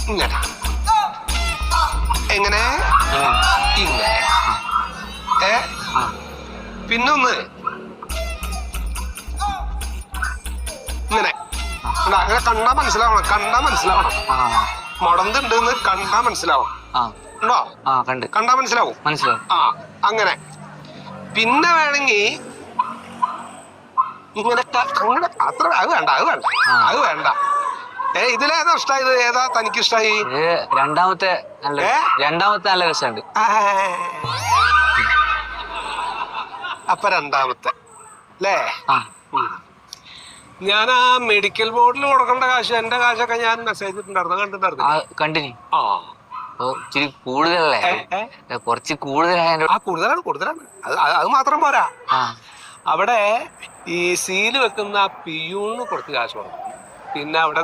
ഇങ്ങനെ എങ്ങനെ ഇങ്ങനെ പിന്നൊന്ന് ഇങ്ങനെ അങ്ങനെ കണ്ടാ മനസ്സിലാവണം മുടന്തുണ്ടെന്ന് കണ്ടാ മനസ്സിലാവണം ഉണ്ടോ കണ്ടാ മനസ്സിലാവും ആ അങ്ങനെ പിന്നെ വേണമെങ്കിൽ ഇങ്ങനെ അങ്ങനെ അത്ര അത് വേണ്ട ഇതിലേതാ ഇഷ്ടായത് ഏതാ തനിക്ക് ഇഷ്ടായി രണ്ടാമത്തെ നല്ല രസമുണ്ട് അപ്പൊ രണ്ടാമത്തെ അല്ലേ ഞാൻ ആ മെഡിക്കൽ ബോർഡിൽ കൊടുക്കേണ്ട കാശ് എന്റെ കാശൊക്കെ ഞാൻ മെസ്സേജ് കണ്ടിട്ടുണ്ടായിരുന്നു കണ്ടിനി ഇച്ചിരി കൂടുതലല്ലേ കുറച്ച് കൂടുതലാണ് അത് മാത്രം പോരാ അവിടെ ഈ സീല് വെക്കുന്ന പിയൂണിന് കുറച്ച് കാശ് വേണം പിന്നെ അവിടെ